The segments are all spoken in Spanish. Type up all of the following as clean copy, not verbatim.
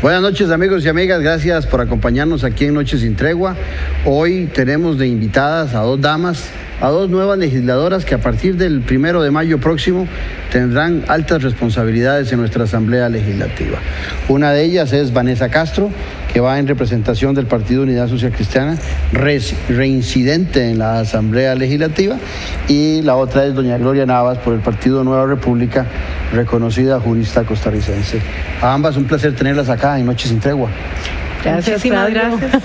Buenas noches, amigos y amigas, gracias por acompañarnos aquí en Noches sin Tregua. Hoy tenemos de invitadas a dos damas, a dos nuevas legisladoras que a partir del 1 de mayo próximo tendrán altas responsabilidades en nuestra Asamblea Legislativa. Una de ellas es Vanessa Castro, que va en representación del Partido Unidad Social Cristiana, reincidente en la Asamblea Legislativa, y la otra es doña Gloria Navas por el Partido Nueva República, reconocida jurista costarricense. A ambas un placer tenerlas acá en Noches sin Tregua. Gracias, muchísimas gracias.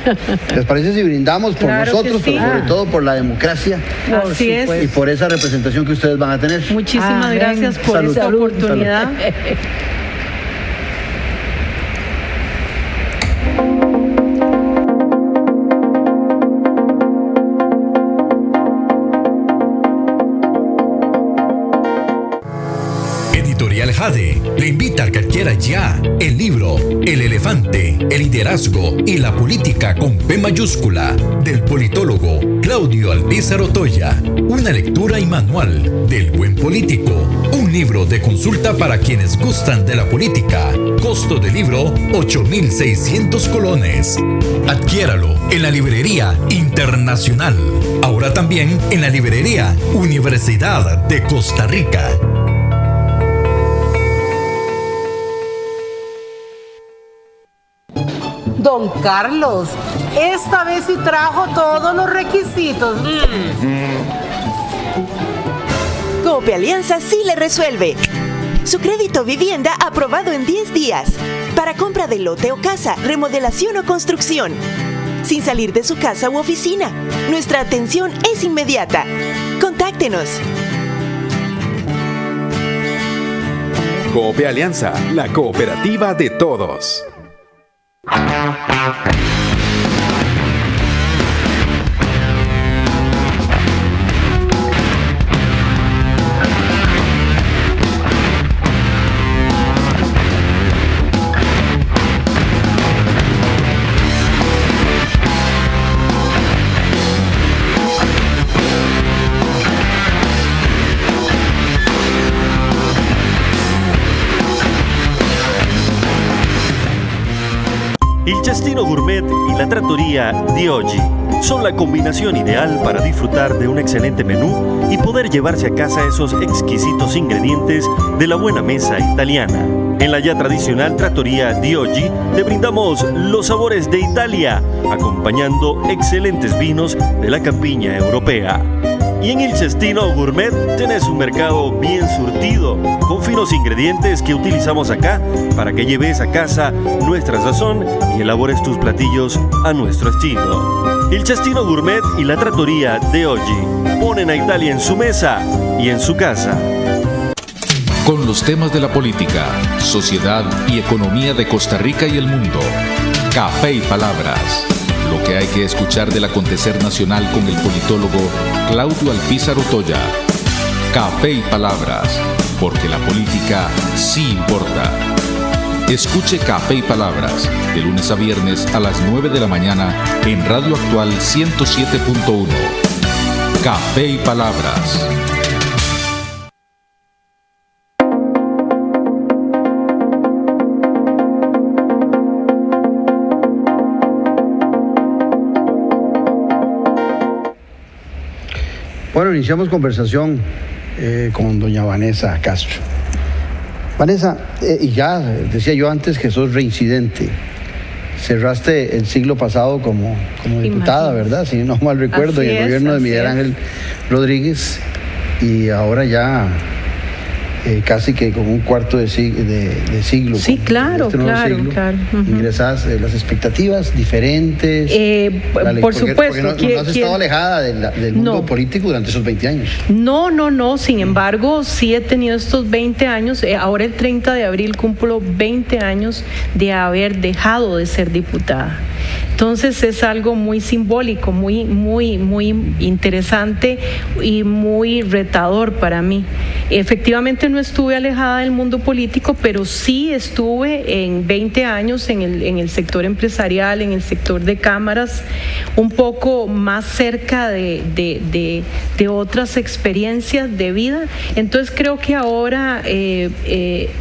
¿Les parece si brindamos por nosotros, sí, pero sobre todo por la democracia? Así es. Y por esa representación que ustedes van a tener. Muchísimas gracias por Salud. esta oportunidad. Salud. Editorial Jade le invita a que adquiera ya el libro El elefante, el liderazgo y la política con P mayúscula del politólogo Claudio Alpizar Otoya. Una lectura y manual del buen político. Un libro de consulta para quienes gustan de la política. Costo del libro 8.600 colones. Adquiéralo en la librería Internacional. Ahora también en la librería Universidad de Costa Rica. Don Carlos, esta vez sí trajo todos los requisitos. Cope Alianza sí le resuelve. Su crédito vivienda aprobado en 10 días. Para compra de lote o casa, remodelación o construcción. Sin salir de su casa u oficina. Nuestra atención es inmediata. Contáctenos. Cope Alianza, la cooperativa de todos. Il Cestino Gourmet y la Trattoria di oggi son la combinación ideal para disfrutar de un excelente menú y poder llevarse a casa esos exquisitos ingredientes de la buena mesa italiana. En la ya tradicional Trattoria di oggi te brindamos los sabores de Italia, acompañando excelentes vinos de la campiña europea. Y en el Cestino Gourmet tenés un mercado bien surtido, con finos ingredientes que utilizamos acá para que lleves a casa nuestra sazón y elabores tus platillos a nuestro estilo. El Cestino Gourmet y la Trattoria de oggi ponen a Italia en su mesa y en su casa. Con los temas de la política, sociedad y economía de Costa Rica y el mundo. Café y Palabras. Lo que hay que escuchar del acontecer nacional con el politólogo Claudio Alpizar Otoya. Café y Palabras, porque la política sí importa. Escuche Café y Palabras, de lunes a viernes a las 9 de la mañana en Radio Actual 107.1. Café y Palabras. Bueno, iniciamos conversación con doña Vanessa Castro. Vanessa, y ya decía yo antes que sos reincidente. Cerraste el siglo pasado como diputada, ¿verdad? Si no mal recuerdo, en el gobierno de Miguel Ángel Rodríguez, y ahora ya casi que con un cuarto de siglo. Sí, claro, claro. Ingresás, las expectativas diferentes. Por supuesto. Porque no has estado alejada del mundo político durante esos 20 años. No. Sin embargo, sí he tenido estos 20 años. Ahora el 30 de abril cumplo 20 años de haber dejado de ser diputada. Entonces es algo muy simbólico, muy interesante y muy retador para mí. Efectivamente no estuve alejada del mundo político, pero sí estuve en 20 años en el sector empresarial, en el sector de cámaras, un poco más cerca de otras experiencias de vida. Entonces creo que ahora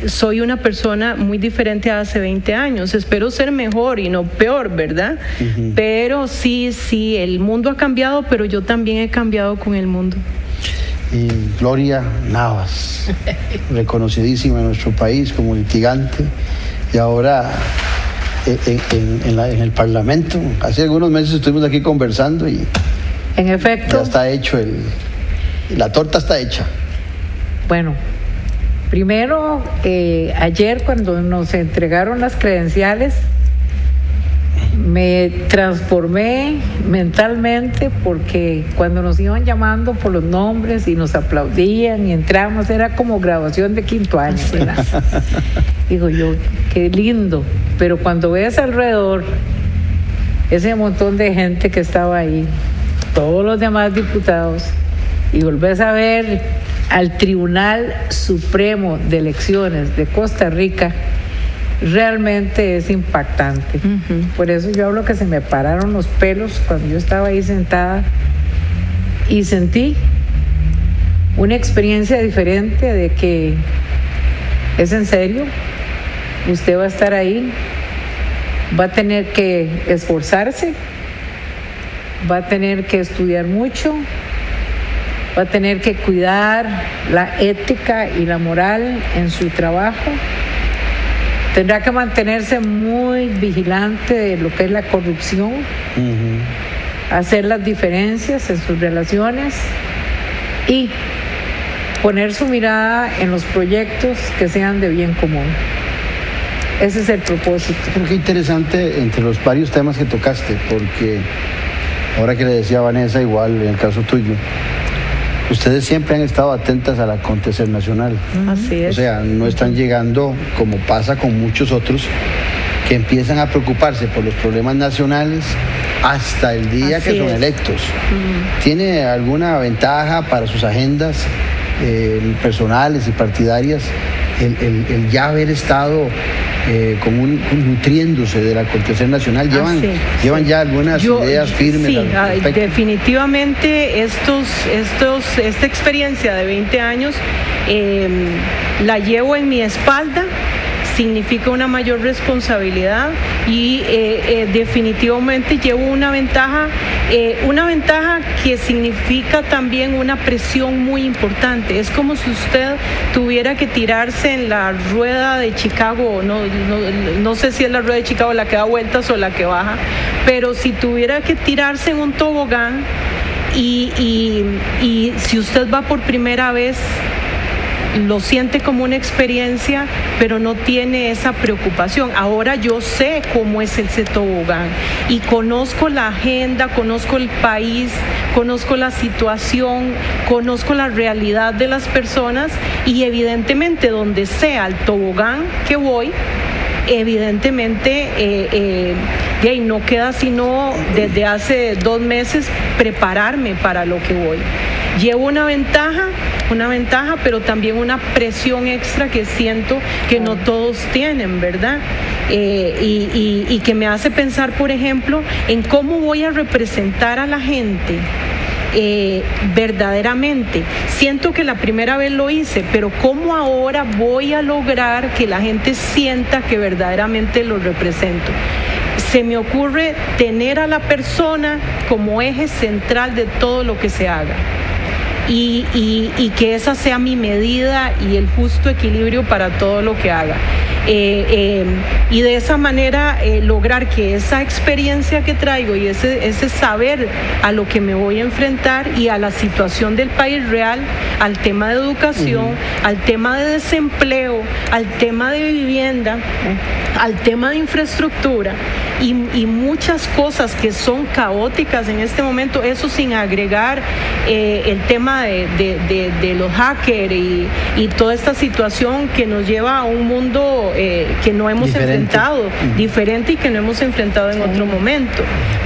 soy una persona muy diferente a hace 20 años. Espero ser mejor y no peor, ¿verdad? Uh-huh. Pero sí, el mundo ha cambiado, pero yo también he cambiado con el mundo. Y Gloria Navas, reconocidísima en nuestro país como litigante, y ahora en el Parlamento. Hace algunos meses estuvimos aquí conversando y en efecto ya está hecho la torta está hecha. Bueno, primero ayer cuando nos entregaron las credenciales me transformé mentalmente, porque cuando nos iban llamando por los nombres y nos aplaudían y entramos, era como graduación de 5º año, ¿verdad? Digo yo, qué lindo, pero cuando ves alrededor ese montón de gente que estaba ahí, todos los demás diputados, y volvés a ver al Tribunal Supremo de Elecciones de Costa Rica, realmente es impactante. Uh-huh. Por eso yo hablo que se me pararon los pelos cuando yo estaba ahí sentada y sentí una experiencia diferente de que es en serio, usted va a estar ahí, va a tener que esforzarse, va a tener que estudiar mucho, va a tener que cuidar la ética y la moral en su trabajo. Tendrá que mantenerse muy vigilante de lo que es la corrupción, hacer las diferencias en sus relaciones y poner su mirada en los proyectos que sean de bien común. Ese es el propósito. Creo que interesante entre los varios temas que tocaste, porque ahora que le decía a Vanessa, igual en el caso tuyo, ustedes siempre han estado atentas al acontecer nacional. Así es. O sea, no están llegando, como pasa con muchos otros, que empiezan a preocuparse por los problemas nacionales hasta el día que son electos. ¿Tiene alguna ventaja para sus agendas personales y partidarias el ya haber estado nutriéndose del acontecer nacional? ¿Llevan ya algunas ideas firmes? Sí, definitivamente esta experiencia de 20 años la llevo en mi espalda. Significa una mayor responsabilidad y definitivamente llevo una ventaja que significa también una presión muy importante. Es como si usted tuviera que tirarse en la rueda de Chicago, no sé si es la rueda de Chicago la que da vueltas o la que baja, pero si tuviera que tirarse en un tobogán y si usted va por primera vez, lo siente como una experiencia, pero no tiene esa preocupación. Ahora yo sé cómo es ese tobogán y conozco la agenda, conozco el país, conozco la situación, conozco la realidad de las personas y evidentemente donde sea el tobogán que voy, evidentemente de ahí no queda sino desde hace 2 meses prepararme para lo que voy. Llevo una ventaja, pero también una presión extra que siento que no todos tienen, ¿verdad? Y que me hace pensar, por ejemplo, en cómo voy a representar a la gente verdaderamente. Siento que la primera vez lo hice, pero ¿cómo ahora voy a lograr que la gente sienta que verdaderamente lo represento? Se me ocurre tener a la persona como eje central de todo lo que se haga. Y que esa sea mi medida y el justo equilibrio para todo lo que haga. Y de esa manera lograr que esa experiencia que traigo y ese saber a lo que me voy a enfrentar y a la situación del país real, al tema de educación, al tema de desempleo, al tema de vivienda, al tema de infraestructura y muchas cosas que son caóticas en este momento, eso sin agregar el tema de los hackers y toda esta situación que nos lleva a un mundo que no hemos Diferente. enfrentado, diferente y que no hemos enfrentado en otro momento.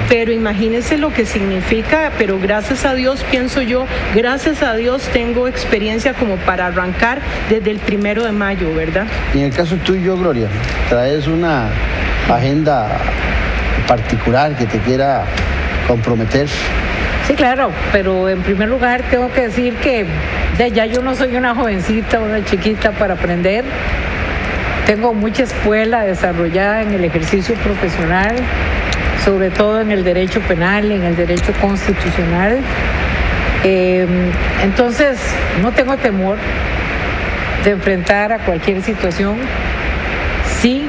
Pero imagínense lo que significa, pero gracias a Dios, pienso yo, gracias a Dios tengo experiencia como para arrancar desde el 1 de mayo, ¿verdad? Y en el caso tuyo, Gloria, ¿traes una agenda particular que te quiera comprometer? Sí, claro, pero en primer lugar tengo que decir que ya yo no soy una jovencita, una chiquita para aprender. Tengo mucha escuela desarrollada en el ejercicio profesional, sobre todo en el derecho penal, en el derecho constitucional. Entonces, no tengo temor de enfrentar a cualquier situación. Sí,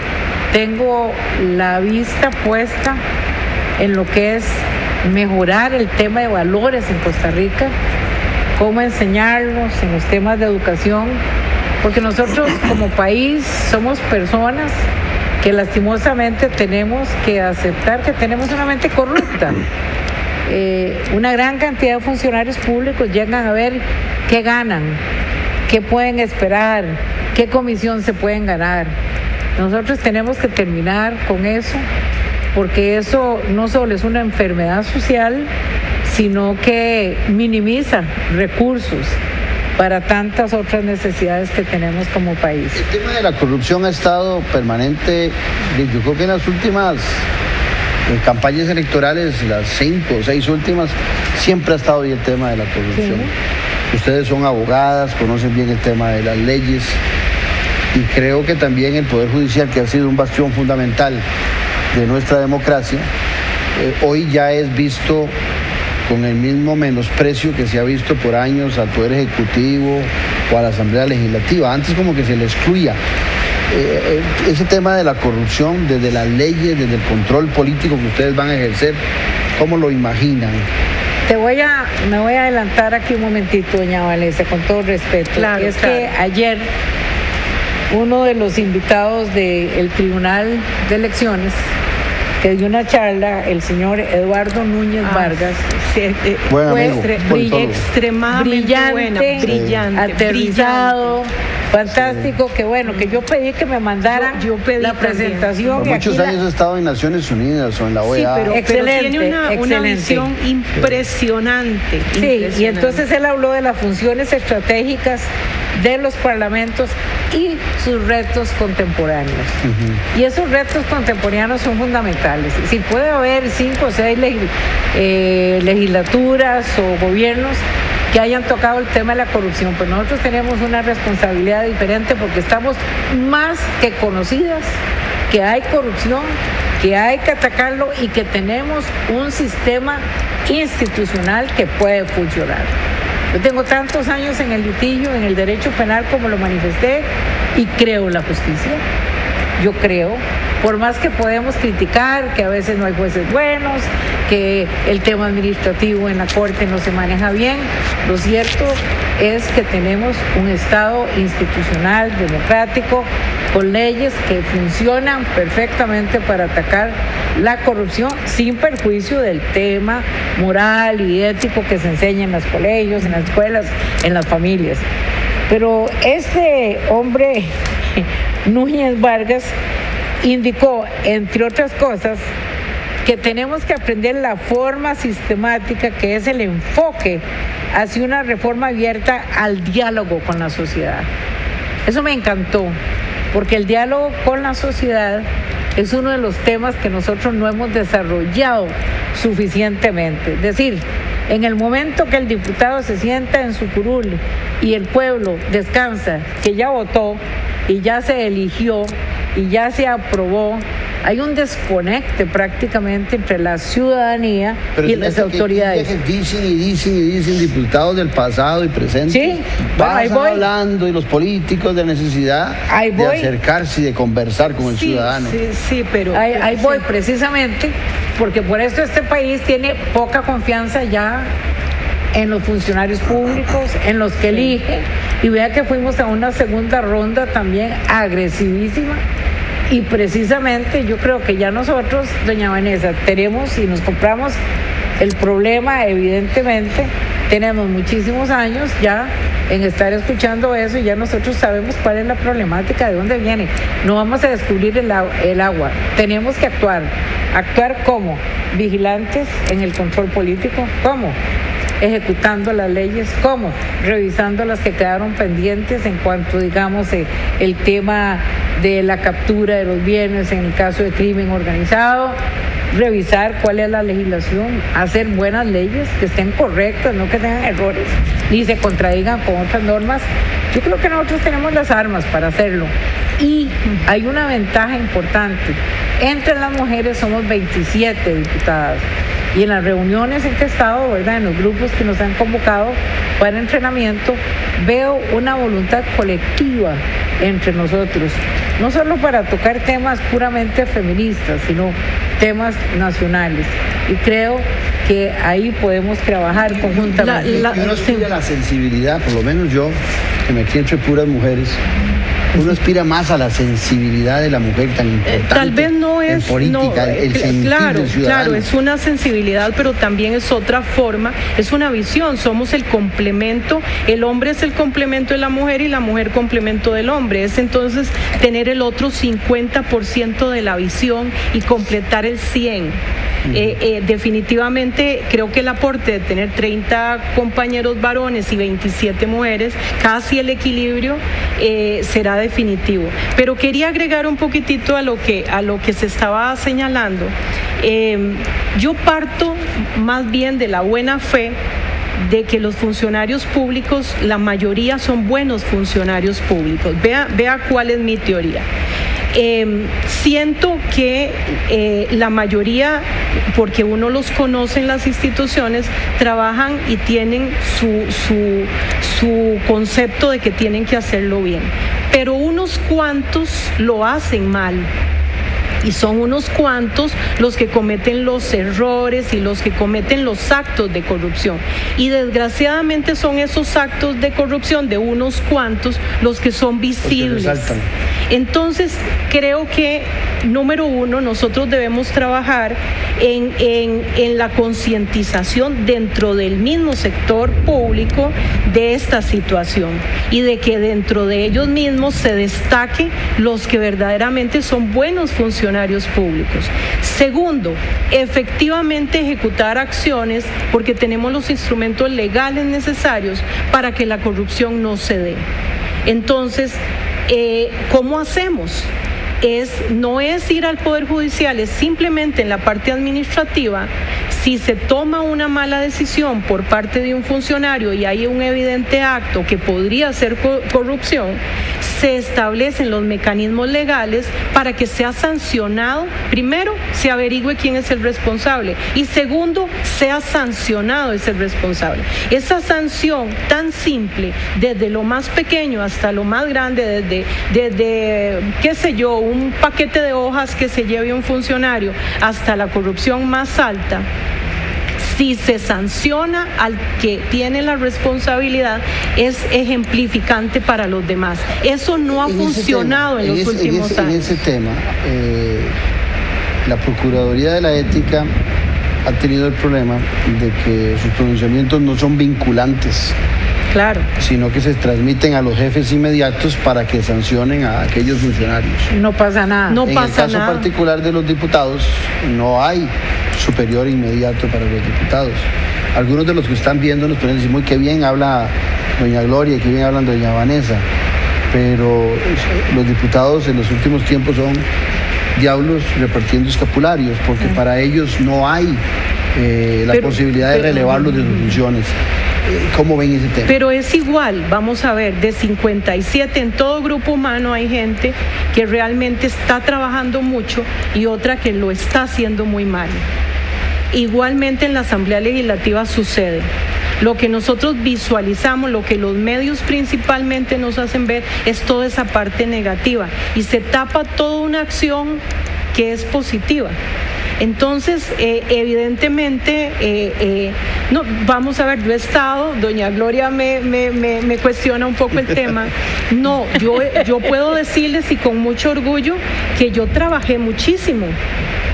tengo la vista puesta en lo que es mejorar el tema de valores en Costa Rica, cómo enseñarlos en los temas de educación, porque nosotros como país somos personas que lastimosamente tenemos que aceptar que tenemos una mente corrupta. Una gran cantidad de funcionarios públicos llegan a ver qué ganan, qué pueden esperar, qué comisión se pueden ganar. Nosotros tenemos que terminar con eso, porque eso no solo es una enfermedad social, sino que minimiza recursos para tantas otras necesidades que tenemos como país. El tema de la corrupción ha estado permanente, yo creo que en las últimas campañas electorales, las 5 o 6 últimas, siempre ha estado ahí el tema de la corrupción. Sí. Ustedes son abogadas, conocen bien el tema de las leyes, y creo que también el Poder Judicial, que ha sido un bastión fundamental de nuestra democracia, hoy ya es visto con el mismo menosprecio que se ha visto por años al Poder Ejecutivo o a la Asamblea Legislativa. Antes como que se le excluía. Ese tema de la corrupción, desde las leyes, desde el control político que ustedes van a ejercer, ¿cómo lo imaginan? Me voy a adelantar aquí un momentito, doña Vanessa, con todo respeto. Claro, que ayer uno de los invitados del Tribunal de Elecciones, que dio una charla, el señor Eduardo Núñez Vargas, fue extremadamente brillante, aterrizado, fantástico, sí. Que bueno, que yo pedí que me mandaran la presentación. Por muchos años he estado en Naciones Unidas o en la OEA. Sí, pero tiene una visión impresionante. Sí, y entonces él habló de las funciones estratégicas de los parlamentos y sus retos contemporáneos. Y esos retos contemporáneos son fundamentales. Si puede haber 5 o 6 legislaturas o gobiernos que hayan tocado el tema de la corrupción, pues nosotros tenemos una responsabilidad diferente porque estamos más que conocidas que hay corrupción, que hay que atacarlo y que tenemos un sistema institucional que puede funcionar. Yo tengo tantos años en el litigio, en el derecho penal, como lo manifesté, y creo en la justicia. Yo creo, por más que podemos criticar que a veces no hay jueces buenos, que el tema administrativo en la Corte no se maneja bien, lo cierto es que tenemos un Estado institucional, democrático, con leyes que funcionan perfectamente para atacar la corrupción sin perjuicio del tema moral y ético que se enseña en los colegios, en las escuelas, en las familias. Pero este hombre, Núñez Vargas, indicó, entre otras cosas, que tenemos que aprender la forma sistemática que es el enfoque hacia una reforma abierta al diálogo con la sociedad. Eso me encantó, porque el diálogo con la sociedad es uno de los temas que nosotros no hemos desarrollado suficientemente. Es decir, en el momento que el diputado se sienta en su curul y el pueblo descansa, que ya votó y ya se eligió y ya se aprobó, hay un desconecte prácticamente entre la ciudadanía y las autoridades. Que dicen diputados del pasado y presente. Sí, bueno, ahí voy hablando, y los políticos de necesidad de acercarse y de conversar con el ciudadano. Sí, pero ahí voy precisamente porque por esto este país tiene poca confianza ya en los funcionarios públicos, en los que eligen, y vea que fuimos a una segunda ronda también agresivísima. Y precisamente yo creo que ya nosotros, doña Vanessa, tenemos y nos compramos el problema, evidentemente, tenemos muchísimos años ya en estar escuchando eso y ya nosotros sabemos cuál es la problemática, de dónde viene. No vamos a descubrir el agua, tenemos que actuar. ¿Actuar cómo? Vigilantes en el control político, ¿cómo? Ejecutando las leyes, ¿cómo? Revisando las que quedaron pendientes en cuanto, digamos, el tema de la captura de los bienes en el caso de crimen organizado, revisar cuál es la legislación, hacer buenas leyes que estén correctas, no que tengan errores, ni se contradigan con otras normas. Yo creo que nosotros tenemos las armas para hacerlo. Y hay una ventaja importante. Entre las mujeres somos 27 diputadas. Y en las reuniones en que he estado, ¿verdad?, en los grupos que nos han convocado para entrenamiento, veo una voluntad colectiva entre nosotros, no solo para tocar temas puramente feministas, sino temas nacionales. Y creo que ahí podemos trabajar conjuntamente. Uno aspira a la sensibilidad, por lo menos yo, que me crié entre puras mujeres, uno aspira más a la sensibilidad de la mujer tan importante. Tal vez no es en política, el sentir del ciudadano. Claro, es una sensibilidad, pero también es otra forma, es una visión. Somos el complemento, el hombre es el complemento de la mujer y la mujer complemento del hombre. Es entonces tener el otro 50% de la visión y completar el 100%. Definitivamente creo que el aporte de tener 30 compañeros varones y 27 mujeres, casi el equilibrio, será definitivo. Pero quería agregar un poquitito a lo que se estaba señalando. Yo parto más bien de la buena fe de que los funcionarios públicos, la mayoría son buenos funcionarios públicos. Vea cuál es mi teoría. Siento que la mayoría, porque uno los conoce en las instituciones, trabajan y tienen su concepto de que tienen que hacerlo bien, pero unos cuantos lo hacen mal. Y son unos cuantos los que cometen los errores y los que cometen los actos de corrupción. Y desgraciadamente son esos actos de corrupción de unos cuantos los que son visibles. Entonces, creo que, número uno, nosotros debemos trabajar en la concientización dentro del mismo sector público de esta situación y de que dentro de ellos mismos se destaque los que verdaderamente son buenos funcionarios públicos. Segundo, efectivamente ejecutar acciones porque tenemos los instrumentos legales necesarios para que la corrupción no se dé. Entonces, ¿cómo hacemos? No es ir al Poder Judicial, es simplemente en la parte administrativa. Si se toma una mala decisión por parte de un funcionario y hay un evidente acto que podría ser corrupción, se establecen los mecanismos legales para que sea sancionado. Primero, se averigüe quién es el responsable y segundo, sea sancionado ese responsable. Esa sanción tan simple, desde lo más pequeño hasta lo más grande, desde qué sé yo, un paquete de hojas que se lleve un funcionario hasta la corrupción más alta, si se sanciona al que tiene la responsabilidad, es ejemplificante para los demás. Eso no ha funcionado en los últimos años. En ese tema, la Procuraduría de la Ética ha tenido el problema de que sus pronunciamientos no son vinculantes. Claro. Sino que se transmiten a los jefes inmediatos para que sancionen a aquellos funcionarios. No pasa nada. En el caso particular de los diputados, no hay superior inmediato para los diputados. Algunos de los que están viendo nos pueden decir, muy qué bien habla doña Gloria, qué bien habla doña Vanessa, pero los diputados en los últimos tiempos son diablos repartiendo escapularios, porque para ellos no hay la posibilidad de relevarlos de sus funciones. ¿Cómo ven ese tema? Pero es igual, vamos a ver, de 57 en todo grupo humano hay gente que realmente está trabajando mucho y otra que lo está haciendo muy mal. Igualmente en la Asamblea Legislativa sucede. Lo que nosotros visualizamos, lo que los medios principalmente nos hacen ver es toda esa parte negativa y se tapa toda una acción que es positiva. Entonces, evidentemente, no, vamos a ver, yo he estado, doña Gloria me cuestiona un poco el tema. No, yo puedo decirles y con mucho orgullo que yo trabajé muchísimo.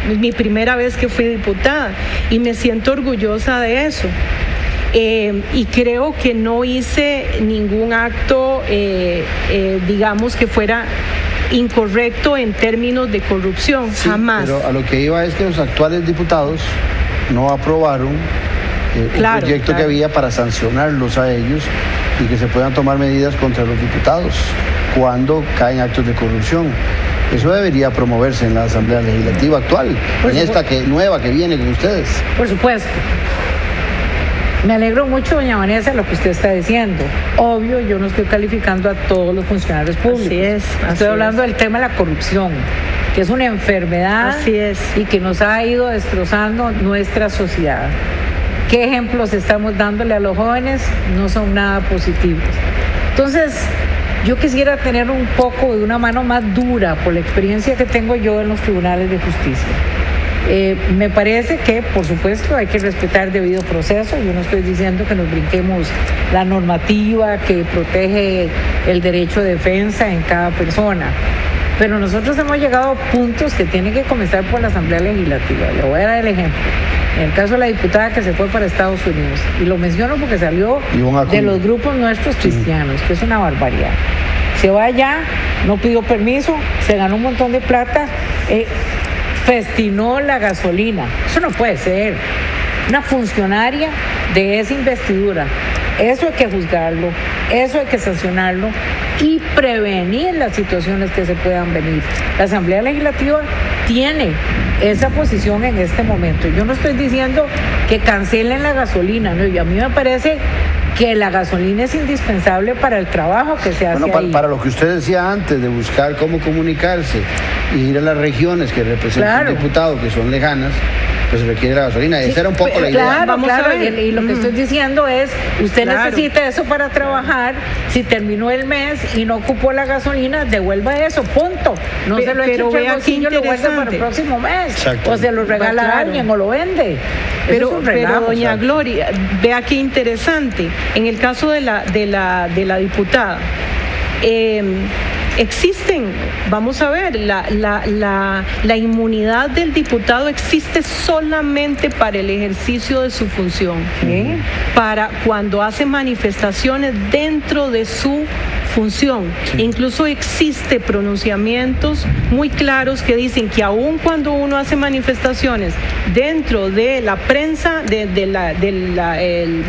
Es mi primera vez que fui diputada y me siento orgullosa de eso. y creo que no hice ningún acto, digamos, que fuera incorrecto en términos de corrupción, Sí, jamás. Pero a lo que iba es que los actuales diputados no aprobaron un proyecto que había para sancionarlos a ellos y que se puedan tomar medidas contra los diputados cuando caen actos de corrupción. Eso debería promoverse en la Asamblea Legislativa actual, en esta nueva que viene con ustedes. Por supuesto. Me alegro mucho, doña Vanessa, lo que usted está diciendo. Obvio, yo no estoy calificando a todos los funcionarios públicos. Así es. Estoy hablando del tema de la corrupción, que es una enfermedad y que nos ha ido destrozando nuestra sociedad. ¿Qué ejemplos estamos dándole a los jóvenes? No son nada positivos. Entonces, yo quisiera tener un poco de una mano más dura por la experiencia que tengo yo en los tribunales de justicia. Me parece que, por supuesto, hay que respetar debido proceso. Yo no estoy diciendo que nos brinquemos la normativa que protege el derecho de defensa en cada persona. Pero nosotros hemos llegado a puntos que tienen que comenzar por la Asamblea Legislativa. Le voy a dar el ejemplo. En el caso de la diputada que se fue para Estados Unidos, y lo menciono porque salió de los grupos nuestros cristianos, que es una barbaridad. Se va allá, no pidió permiso, se ganó un montón de plata, festinó la gasolina. Eso no puede ser. Una funcionaria de esa investidura. Eso hay que juzgarlo, eso hay que sancionarlo y prevenir las situaciones que se puedan venir. La Asamblea Legislativa tiene esa posición en este momento. Yo no estoy diciendo que cancelen la gasolina, no, y a mí me parece que la gasolina es indispensable para el trabajo que se hace ahí. Para lo que usted decía antes, de buscar cómo comunicarse y ir a las regiones que representan diputados que son lejanas, pues se requiere la gasolina. Esa era un poco la idea. Claro, y lo que estoy diciendo es, usted necesita eso para trabajar. Si terminó el mes y no ocupó la gasolina, devuelva eso, punto. No se lo eche en el bolsillo, lo guarda para el próximo mes. O se lo regala a alguien o lo vende. Pero doña Gloria, vea qué interesante. En el caso de la diputada, existen, vamos a ver, la inmunidad del diputado existe solamente para el ejercicio de su función, para cuando hace manifestaciones dentro de su función. Incluso existe pronunciamientos muy claros que dicen que aun cuando uno hace manifestaciones dentro de la prensa, de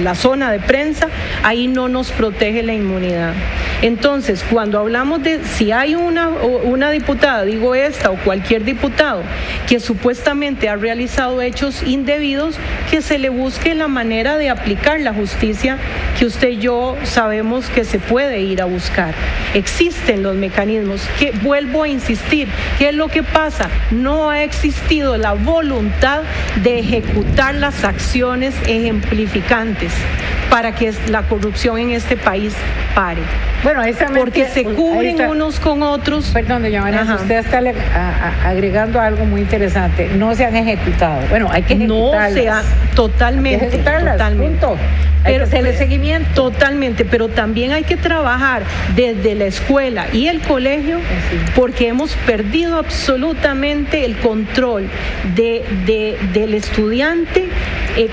la zona de prensa, ahí no nos protege la inmunidad. Entonces, cuando hablamos de si hay una diputada, digo esta o cualquier diputado, que supuestamente ha realizado hechos indebidos, que se le busque la manera de aplicar la justicia que usted y yo sabemos que se puede ir a buscar. Existen los mecanismos, que vuelvo a insistir, ¿qué es lo que pasa? No ha existido la voluntad de ejecutar las acciones ejemplificantes para que la corrupción en este país pare. Bueno, porque se cubren unos con otros. Perdón, doña Vanessa, usted está agregando algo muy interesante. No se han ejecutado. Bueno, hay que ejecutarlas. No se ha, totalmente. Hay que ejecutarlas, totalmente. Punto. Hay que hacerle seguimiento. Totalmente, pero también hay que trabajar desde la escuela y el colegio, porque hemos perdido absolutamente el control del estudiante,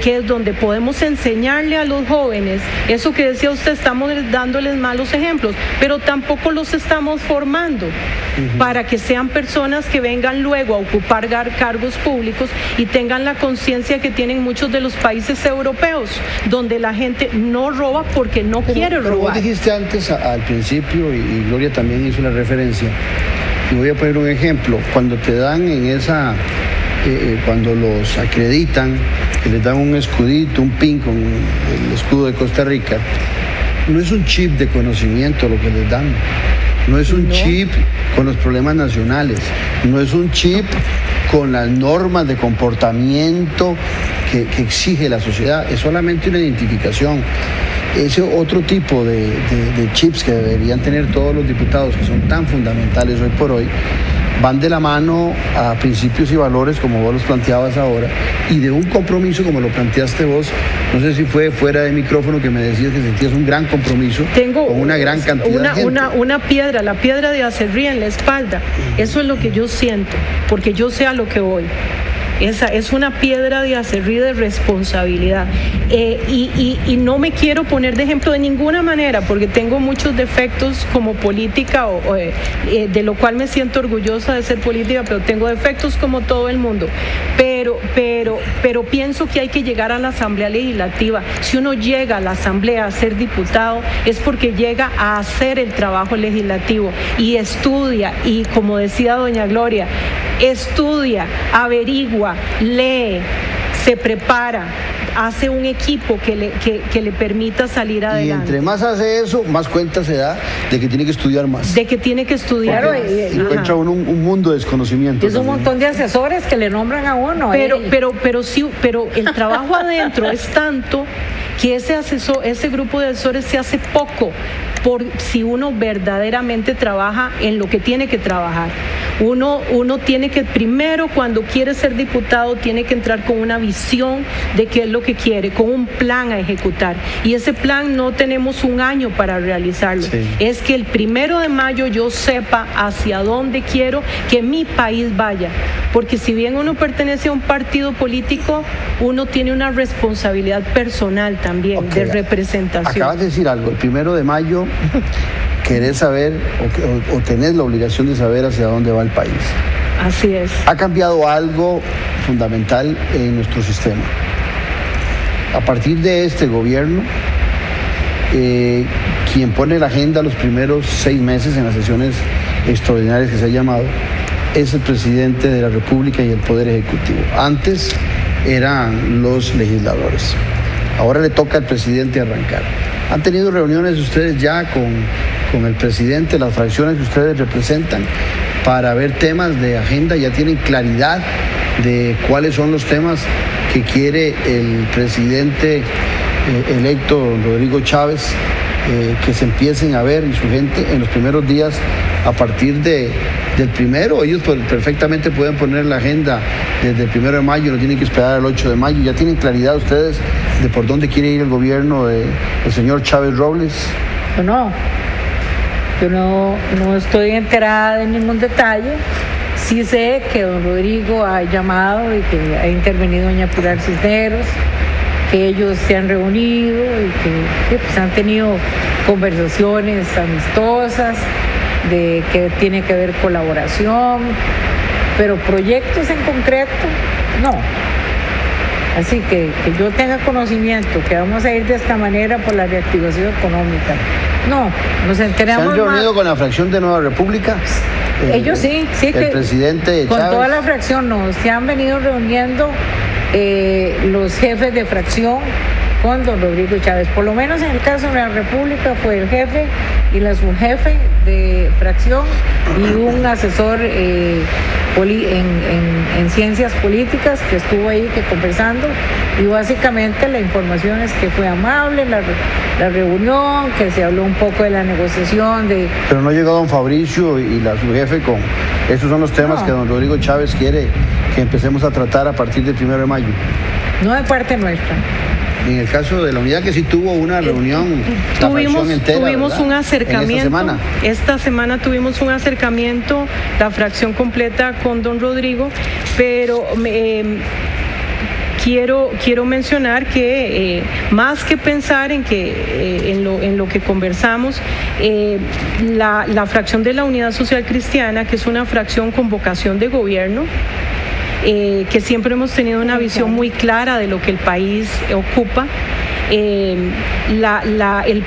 que es donde podemos enseñarle a los jóvenes, eso que decía usted, estamos dándoles malos ejemplos, pero tampoco los estamos formando para que sean personas que vengan luego a ocupar cargos públicos y tengan la conciencia que tienen muchos de los países europeos, donde la gente no roba porque no quiere robar. Pero vos dijiste antes, al principio, y Gloria también hizo la referencia, y voy a poner un ejemplo, cuando te dan en esa... cuando los acreditan, que les dan un escudito, un pin con el escudo de Costa Rica, no es un chip de conocimiento lo que les dan, no es un chip con los problemas nacionales, no es un chip con las normas de comportamiento que exige la sociedad, es solamente una identificación. Ese otro tipo de chips que deberían tener todos los diputados, que son tan fundamentales hoy por hoy, van de la mano a principios y valores como vos los planteabas ahora, y de un compromiso como lo planteaste vos. No sé si fue fuera de micrófono que me decías que sentías un gran compromiso con una gran cantidad de gente. Una piedra, la piedra de Acerrí en la espalda. Eso es lo que yo siento, porque yo sé a lo que voy. Esa es una piedra de aserrí de responsabilidad. Y no me quiero poner de ejemplo de ninguna manera, porque tengo muchos defectos como política, de lo cual me siento orgullosa de ser política, pero tengo defectos como todo el mundo. Pero pienso que hay que llegar a la Asamblea Legislativa. Si uno llega a la Asamblea a ser diputado, es porque llega a hacer el trabajo legislativo y estudia, y como decía doña Gloria, estudia, averigua, lee, se prepara, hace un equipo que le permita salir adelante. Y entre más hace eso, más cuenta se da de que tiene que estudiar más. De que tiene que estudiar más. Encuentra un mundo de desconocimiento. Es un montón de asesores que le nombran a uno. Pero el trabajo adentro es tanto que ese grupo de asesores se hace poco por si uno verdaderamente trabaja en lo que tiene que trabajar. Uno tiene que, primero, cuando quiere ser diputado, tiene que entrar con una visión de qué es lo que quiere, con un plan a ejecutar. Y ese plan no tenemos un año para realizarlo. Sí. Es que el 1 de mayo yo sepa hacia dónde quiero que mi país vaya. Porque si bien uno pertenece a un partido político, uno tiene una responsabilidad personal también, de representación. Acabas de decir algo, el 1 de mayo querés saber o tenés la obligación de saber hacia dónde va el país. Así es. Ha cambiado algo fundamental en nuestro sistema. A partir de este gobierno, quien pone la agenda los primeros 6 meses en las sesiones extraordinarias que se ha llamado, es el presidente de la República y el Poder Ejecutivo. Antes eran los legisladores. Ahora le toca al presidente arrancar. ¿Han tenido reuniones ustedes ya con el presidente, las fracciones que ustedes representan, para ver temas de agenda? ¿Ya tienen claridad de cuáles son los temas que quiere el presidente electo, don Rodrigo Chávez, que se empiecen a ver y su gente en los primeros días a partir del 1? Ellos perfectamente pueden poner la agenda desde el 1 de mayo, no tienen que esperar al 8 de mayo. ¿Ya tienen claridad ustedes de por dónde quiere ir el gobierno del señor Chávez Robles? Yo no estoy enterada de ningún detalle. Sí sé que don Rodrigo ha llamado y que ha intervenido doña Pilar Cisneros, que ellos se han reunido y que pues, han tenido conversaciones amistosas, de que tiene que haber colaboración, pero proyectos en concreto, no. Así que yo tenga conocimiento que vamos a ir de esta manera por la reactivación económica. No, nos enteramos. ¿Se han reunido con la fracción de Nueva República? Ellos sí, el presidente con Chávez. Toda la fracción se han venido reuniendo los jefes de fracción con don Rodrigo Chávez. Por lo menos en el caso de la República fue el jefe y la subjefe de fracción y un asesor en ciencias políticas que estuvo ahí conversando, y básicamente la información es que fue amable la reunión, que se habló un poco de la negociación de... Pero no llegó don Fabricio y la subjefe con... Estos son los temas que don Rodrigo Chávez quiere que empecemos a tratar a partir del 1 de mayo. No de parte nuestra. En el caso de la unidad, que sí tuvo una reunión, tuvimos un acercamiento. Esta semana tuvimos un acercamiento, la fracción completa con don Rodrigo, pero quiero mencionar que más que pensar en lo que conversamos, la fracción de la Unidad Social Cristiana, que es una fracción con vocación de gobierno, que siempre hemos tenido una visión muy clara de lo que el país ocupa. El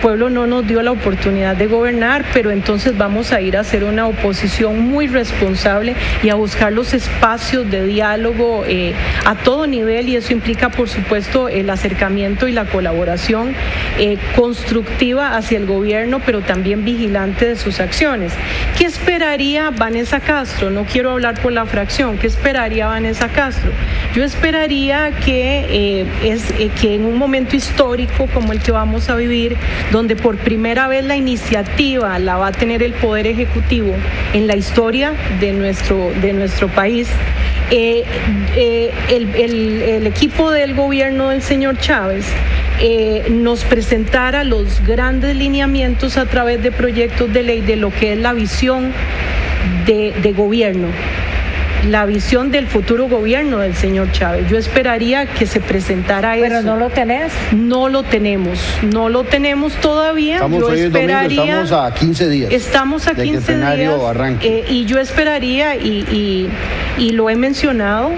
pueblo no nos dio la oportunidad de gobernar, pero entonces vamos a ir a hacer una oposición muy responsable y a buscar los espacios de diálogo a todo nivel, y eso implica, por supuesto, el acercamiento y la colaboración constructiva hacia el gobierno, pero también vigilante de sus acciones. ¿Qué esperaría Vanessa Castro? No quiero hablar por la fracción. ¿Qué esperaría Vanessa Castro? Yo esperaría que en un momento histórico como el que vamos a vivir, donde por primera vez la iniciativa la va a tener el Poder Ejecutivo en la historia de nuestro país, el equipo del gobierno del señor Chávez nos presentara los grandes lineamientos a través de proyectos de ley de lo que es la visión de gobierno. la visión del futuro gobierno del señor Chávez. Yo esperaría que se presentara eso. Pero no lo tenés. No lo tenemos todavía. Estamos yo hoy esperaría, domingo, estamos a 15 días. Estamos a 15 días. Y yo esperaría, y lo he mencionado,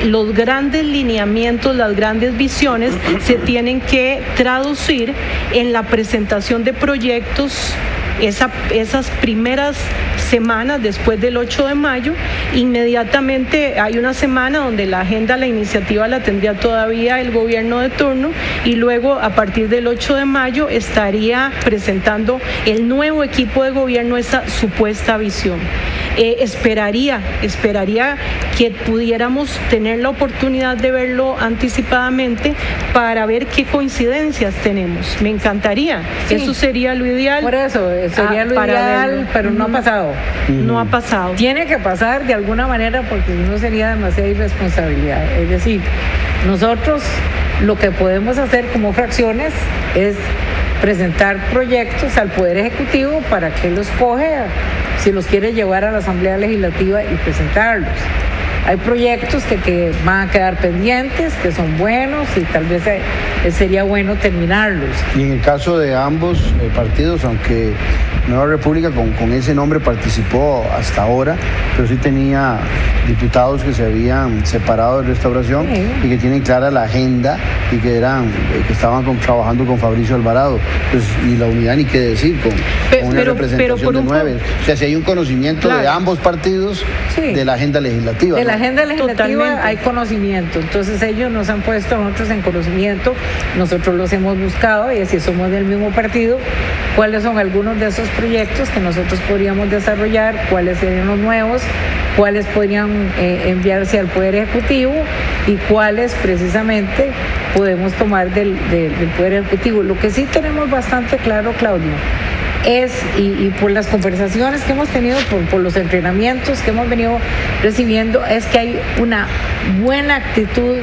los grandes lineamientos, las grandes visiones se tienen que traducir en la presentación de proyectos. Esas primeras semanas después del 8 de mayo, inmediatamente hay una semana donde la agenda, la iniciativa la tendría todavía el gobierno de turno, y luego a partir del 8 de mayo estaría presentando el nuevo equipo de gobierno esa supuesta visión. Esperaría que pudiéramos tener la oportunidad de verlo anticipadamente para ver qué coincidencias tenemos. Me encantaría. Sí. Eso sería lo ideal. Por eso, sería lo ideal, pero no ha pasado. No ha pasado. Tiene que pasar de alguna manera, porque si no sería demasiada irresponsabilidad. Es decir, nosotros lo que podemos hacer como fracciones es presentar proyectos al Poder Ejecutivo para que los coge, si los quiere llevar a la Asamblea Legislativa y presentarlos. Hay proyectos que van a quedar pendientes, que son buenos y tal vez sería bueno terminarlos. Y en el caso de ambos partidos, aunque Nueva República con ese nombre participó hasta ahora, pero sí tenía diputados que se habían separado de Restauración, sí, y que tienen clara la agenda y que estaban trabajando con Fabricio Alvarado. Pues, y la unidad ni qué decir, con una representación de 9. O sea, si hay un conocimiento, claro, de ambos partidos, sí, de la agenda legislativa. De la agenda legislativa hay conocimiento, entonces ellos nos han puesto a nosotros en conocimiento, nosotros los hemos buscado, y así somos del mismo partido, cuáles son algunos de esos proyectos que nosotros podríamos desarrollar, cuáles serían los nuevos, cuáles podrían enviarse al Poder Ejecutivo y cuáles precisamente podemos tomar del Poder Ejecutivo. Lo que sí tenemos bastante claro, Claudio, es, y por las conversaciones que hemos tenido, por los entrenamientos que hemos venido recibiendo, es que hay una buena actitud,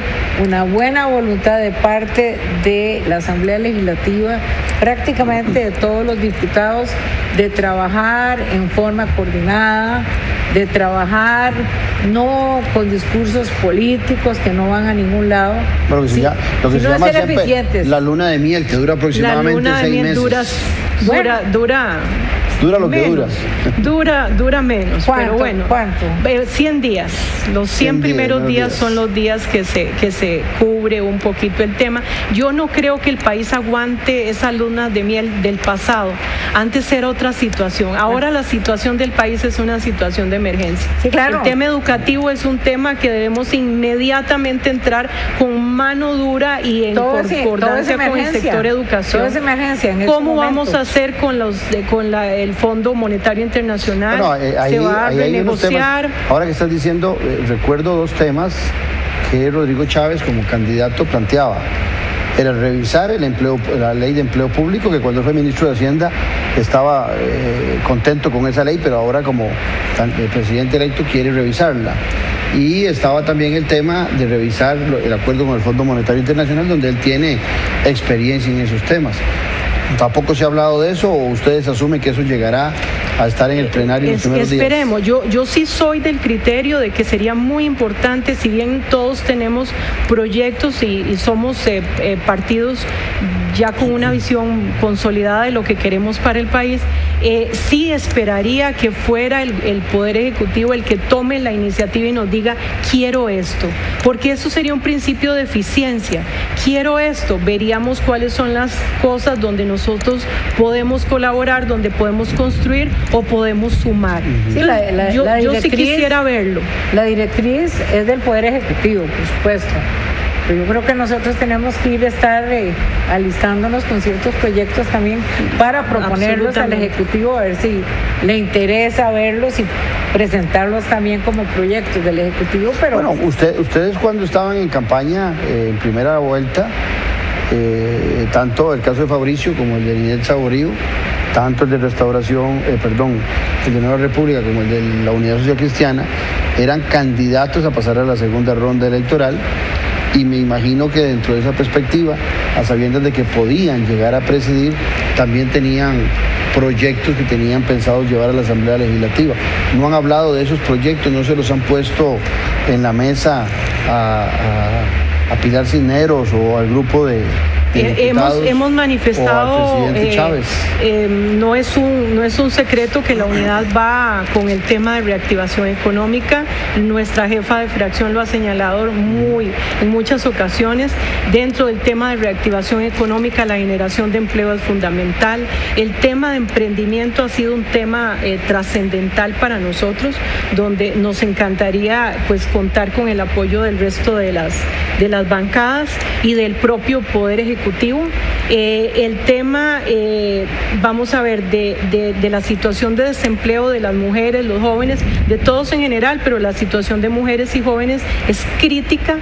una buena voluntad de parte de la Asamblea Legislativa, prácticamente de todos los diputados, de trabajar en forma coordinada, de trabajar no con discursos políticos que no van a ningún lado. Pero que ya, lo que se llama siempre la luna de miel, que dura aproximadamente 6 meses. Dura lo que dura. Dura menos, pero bueno. ¿Cuánto? 100 días. Los 100 primeros días son los días que se cubre un poquito el tema. Yo no creo que el país aguante esa luna de miel del pasado. Antes era otra situación. Ahora la situación del país es una situación de emergencia. Sí, claro. El tema educativo es un tema que debemos inmediatamente entrar con mano dura y en concordancia con el sector educación. Todo es emergencia en ¿Cómo vamos a hacer con el Fondo Monetario Internacional? Bueno, se va a renegociar. Ahora que estás diciendo, recuerdo 2 temas que Rodrigo Chávez como candidato planteaba. Era revisar la ley de empleo público, que cuando fue ministro de Hacienda estaba contento con esa ley, pero ahora como el presidente electo quiere revisarla. Y estaba también el tema de revisar el acuerdo con el Fondo Monetario Internacional, donde él tiene experiencia en esos temas. ¿Tampoco se ha hablado de eso o ustedes asumen que eso llegará a estar en el plenario en los primeros días? Esperemos. Yo sí soy del criterio de que sería muy importante, si bien todos tenemos proyectos y somos partidos ya con una visión consolidada de lo que queremos para el país, sí esperaría que fuera el Poder Ejecutivo el que tome la iniciativa y nos diga, quiero esto, porque eso sería un principio de eficiencia. Quiero esto, veríamos cuáles son las cosas donde nosotros podemos colaborar, donde podemos construir o podemos sumar. Sí, yo sí quisiera verlo. La directriz es del Poder Ejecutivo, por supuesto. Pero yo creo que nosotros tenemos que estar alistándonos con ciertos proyectos también para proponerlos al Ejecutivo, a ver si le interesa verlos y presentarlos también como proyectos del Ejecutivo. Pero bueno, ustedes cuando estaban en campaña en primera vuelta, tanto el caso de Fabricio como el de Ninel Saborío, tanto el de Restauración, el de Nueva República como el de la Unidad Social Cristiana, eran candidatos a pasar a la segunda ronda electoral. Y me imagino que dentro de esa perspectiva, a sabiendas de que podían llegar a presidir, también tenían proyectos que tenían pensados llevar a la Asamblea Legislativa. No han hablado de esos proyectos, no se los han puesto en la mesa a Pilar Cisneros o al grupo de hemos manifestado, no es un secreto que la unidad va con el tema de reactivación económica. Nuestra jefa de fracción lo ha señalado en muchas ocasiones. Dentro del tema de reactivación económica, la generación de empleo es fundamental. El tema de emprendimiento ha sido un tema trascendental para nosotros, donde nos encantaría pues contar con el apoyo del resto de las bancadas y del propio Poder Ejecutivo. El tema, vamos a ver, de la situación de desempleo de las mujeres, los jóvenes, de todos en general, pero la situación de mujeres y jóvenes es crítica.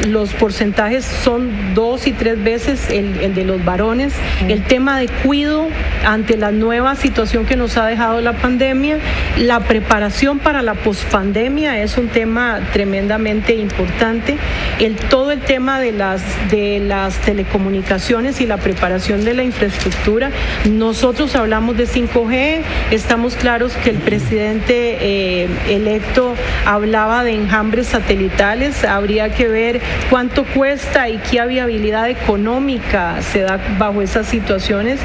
Los porcentajes son 2 y 3 veces el de los varones. El tema de cuidado ante la nueva situación que nos ha dejado la pandemia, la preparación para la pospandemia es un tema tremendamente importante. Todo el tema de las telecomunicaciones y la preparación de la infraestructura. Nosotros hablamos de 5G, estamos claros que el presidente electo hablaba de enjambres satelitales. Habría que ver cuánto cuesta y qué viabilidad económica se da bajo esas situaciones.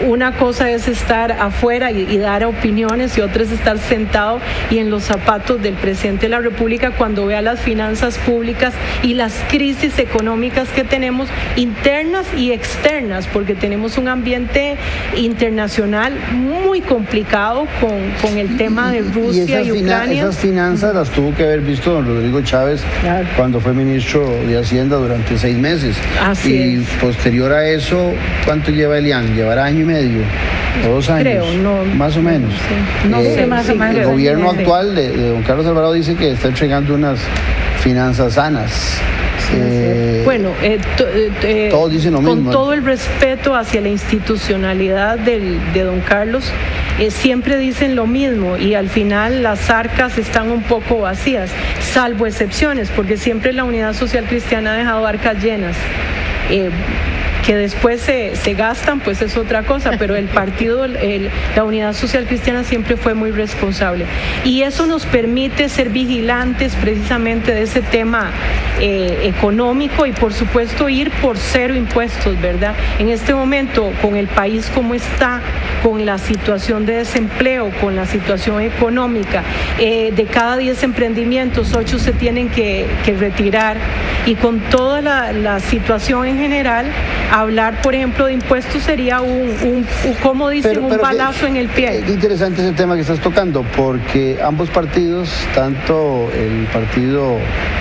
Una cosa es estar afuera y dar opiniones, y otra es estar sentado y en los zapatos del presidente de la República cuando vea las finanzas públicas y las crisis económicas que tenemos, internas y externas, porque tenemos un ambiente internacional muy complicado con el tema de Rusia y Ucrania. Esas finanzas las tuvo que haber visto don Rodrigo Chávez cuando fue ministro de Hacienda durante 6 meses. Y posterior a eso, ¿cuánto lleva Elian? ¿Llevará año y medio? ¿O 2 años? Creo, no. Más o menos. No sé, más o menos. El gobierno actual de don Carlos Alvarado dice que está entregando unas finanzas sanas. Bueno, todos dicen lo mismo. Con todo el respeto hacia la institucionalidad de don Carlos, siempre dicen lo mismo, y al final las arcas están un poco vacías, salvo excepciones, porque siempre la Unidad Social Cristiana ha dejado arcas llenas. Que después se gastan, pues es otra cosa, pero el partido, la Unidad Social Cristiana siempre fue muy responsable. Y eso nos permite ser vigilantes precisamente de ese tema económico y, por supuesto, ir por 0 impuestos, ¿verdad? En este momento, con el país como está, con la situación de desempleo, con la situación económica, de cada 10 emprendimientos, 8 se tienen que retirar, y con toda la situación en general, hablar, por ejemplo, de impuestos sería como dicen, un balazo en el pie. Qué interesante ese tema que estás tocando, porque ambos partidos, tanto el Partido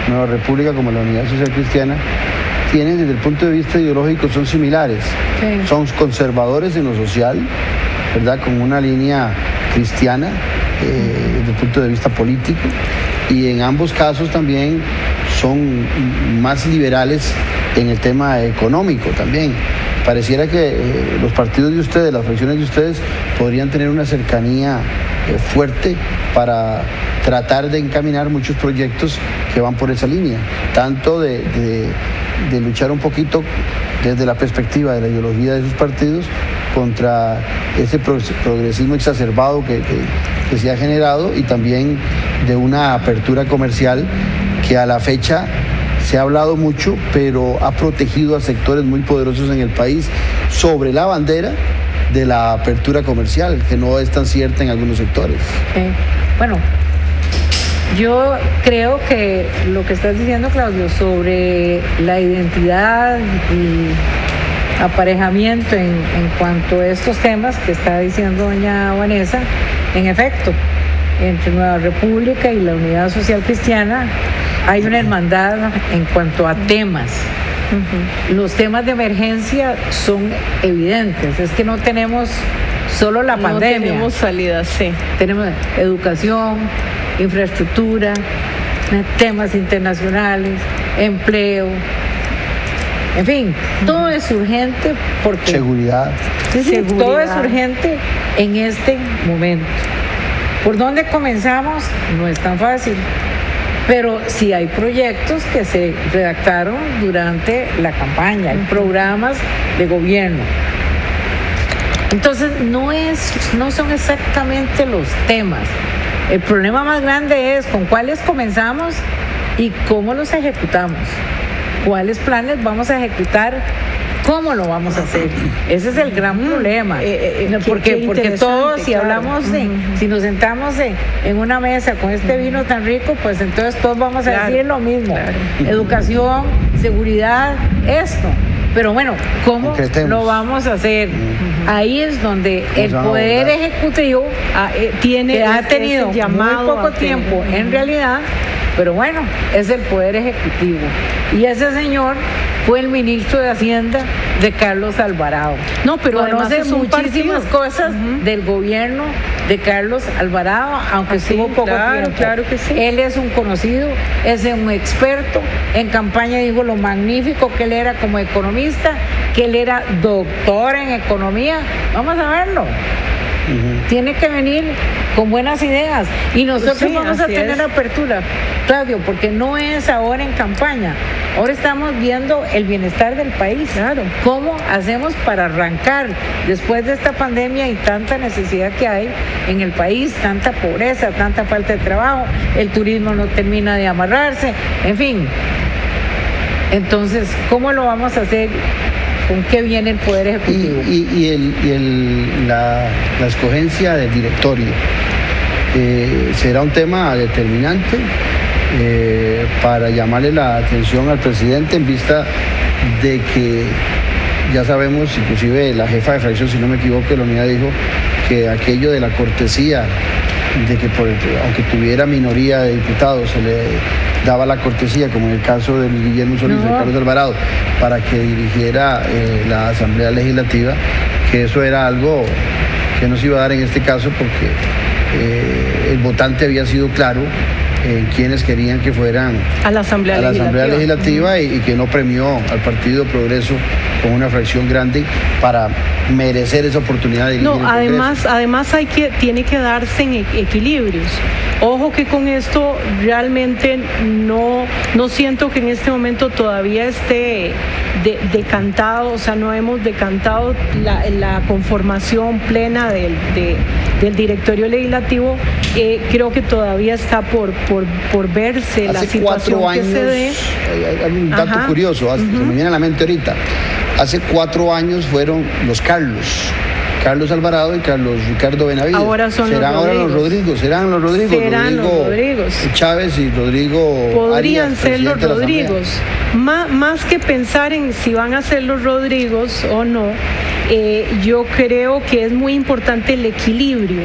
Nueva República como la Unidad Social Cristiana, tienen, desde el punto de vista ideológico, son similares. Sí. Son conservadores en lo social, ¿verdad? Con una línea cristiana desde el punto de vista político, y en ambos casos también son más liberales en el tema económico también. Pareciera que los partidos de ustedes, las fracciones de ustedes, podrían tener una cercanía fuerte para tratar de encaminar muchos proyectos que van por esa línea, tanto de luchar un poquito desde la perspectiva de la ideología de esos partidos contra ese progresismo exacerbado que se ha generado, y también de una apertura comercial que a la fecha se ha hablado mucho, pero ha protegido a sectores muy poderosos en el país sobre la bandera de la apertura comercial, que no es tan cierta en algunos sectores. Bueno, yo creo que lo que estás diciendo, Claudio, sobre la identidad y aparejamiento en cuanto a estos temas que está diciendo doña Vanessa, en efecto, entre Nueva República y la Unidad Social Cristiana hay una hermandad en cuanto a temas. Los temas de emergencia son evidentes, es que no tenemos solo la pandemia. No tenemos salida, sí. Tenemos educación, infraestructura, temas internacionales, empleo, en fin, todo es urgente porque... Seguridad. Sí, todo es urgente en este momento. ¿Por dónde comenzamos? No es tan fácil. Pero sí hay proyectos que se redactaron durante la campaña, hay programas de gobierno. Entonces, no son exactamente los temas. El problema más grande es con cuáles comenzamos y cómo los ejecutamos. ¿Cuáles planes vamos a ejecutar? ¿Cómo lo vamos a hacer? Ese es el gran problema. Porque todos, si hablamos si nos sentamos en una mesa con este vino tan rico, pues entonces todos vamos a decir lo mismo. Educación, seguridad, esto. Pero bueno, ¿cómo lo vamos a hacer? Ahí es donde el Poder Ejecutivo que ha tenido muy poco tiempo en realidad, pero bueno, es el Poder Ejecutivo. Y ese señor fue el ministro de Hacienda de Carlos Alvarado. No, pero conoce muchísimas cosas del gobierno de Carlos Alvarado, aunque estuvo poco tiempo. Claro que sí. Él es un conocido, es un experto. En campaña dijo lo magnífico que él era como economista, que él era doctor en economía. Vamos a verlo. Tiene que venir con buenas ideas y nosotros vamos a tener apertura, Claudio, porque no es ahora en campaña. Ahora estamos viendo el bienestar del país. Claro. ¿Cómo hacemos para arrancar después de esta pandemia y tanta necesidad que hay en el país, tanta pobreza, tanta falta de trabajo, el turismo no termina de amarrarse, en fin? Entonces, ¿cómo lo vamos a hacer? ¿Con qué viene el Poder Ejecutivo? La escogencia del directorio será un tema determinante para llamarle la atención al presidente en vista de que ya sabemos, inclusive la jefa de fracción, si no me equivoco, la unidad dijo que aquello de la cortesía, de que aunque tuviera minoría de diputados se le daba la cortesía, como en el caso del Guillermo Solís, de Carlos Alvarado, para que dirigiera la Asamblea Legislativa, que eso era algo que no se iba a dar en este caso porque el votante había sido claro en quienes querían que fueran a la Asamblea Legislativa y que no premió al Partido Progreso con una fracción grande para merecer esa oportunidad de dirigir el Congreso. Además tiene que darse en equilibrios. Ojo que con esto realmente no siento que en este momento todavía esté decantado, o sea, no hemos decantado la conformación plena del directorio legislativo. Creo que todavía está por verse la situación que se dé. Hay un dato curioso, se me viene a la mente ahorita. Hace 4 años fueron los Carlos Alvarado y Carlos Ricardo Benavides. Ahora serán los Rodrigos. Serán los Rodrigos. Chávez y Rodrigo Podrían Arias, ser los Rodrigos. Más que pensar en si van a ser los Rodrigos o no, yo creo que es muy importante el equilibrio.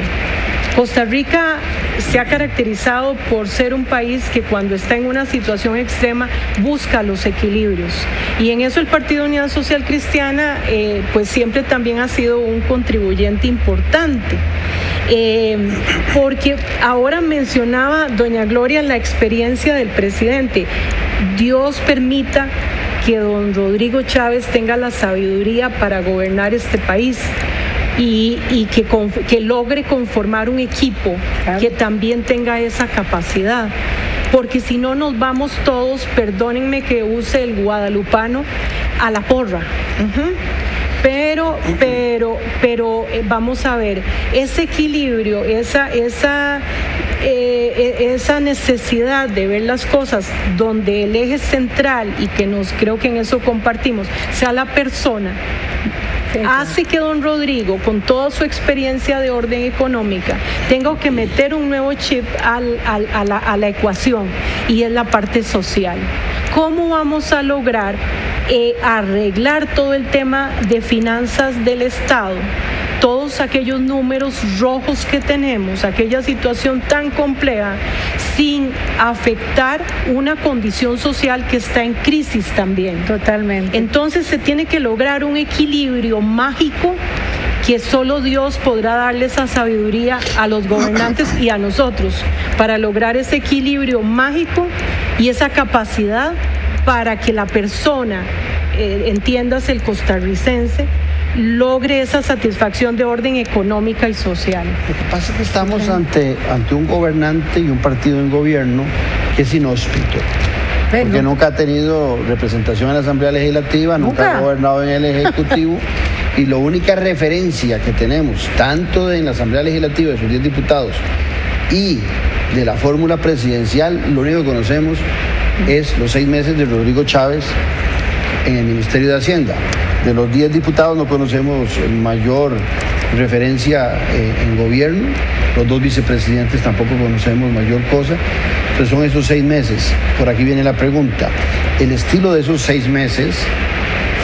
Costa Rica se ha caracterizado por ser un país que cuando está en una situación extrema busca los equilibrios, y en eso el Partido Unidad Social Cristiana pues siempre también ha sido un contribuyente importante. Porque ahora mencionaba doña Gloria la experiencia del presidente. Dios permita que don Rodrigo Chávez tenga la sabiduría para gobernar este país y que logre conformar un equipo que también tenga esa capacidad. Porque si no nos vamos todos, perdónenme que use el guadalupano, a la porra. Pero vamos a ver, ese equilibrio, esa necesidad de ver las cosas donde el eje central, y que creo que en eso compartimos, sea la persona, hace que don Rodrigo, con toda su experiencia de orden económica, tenga que meter un nuevo chip a la ecuación, y es la parte social. ¿Cómo vamos a lograr arreglar todo el tema de finanzas del Estado? Todos aquellos números rojos que tenemos, aquella situación tan compleja, sin afectar una condición social que está en crisis también. Totalmente. Entonces se tiene que lograr un equilibrio mágico que solo Dios podrá darle esa sabiduría a los gobernantes y a nosotros para lograr ese equilibrio mágico y esa capacidad para que la persona, entiéndase el costarricense, logre esa satisfacción de orden económica y social. Lo que pasa es que estamos ante un gobernante y un partido en gobierno que es inhóspito, porque nunca ha tenido representación en la Asamblea Legislativa, nunca ha gobernado en el Ejecutivo Y la única referencia que tenemos, tanto en la Asamblea Legislativa de sus 10 diputados y de la fórmula presidencial, lo único que conocemos es los 6 meses de Rodrigo Chávez en el Ministerio de Hacienda. De los 10 diputados no conocemos mayor referencia en gobierno, los 2 vicepresidentes tampoco conocemos mayor cosa, entonces son esos 6 meses. Por aquí viene la pregunta, el estilo de esos 6 meses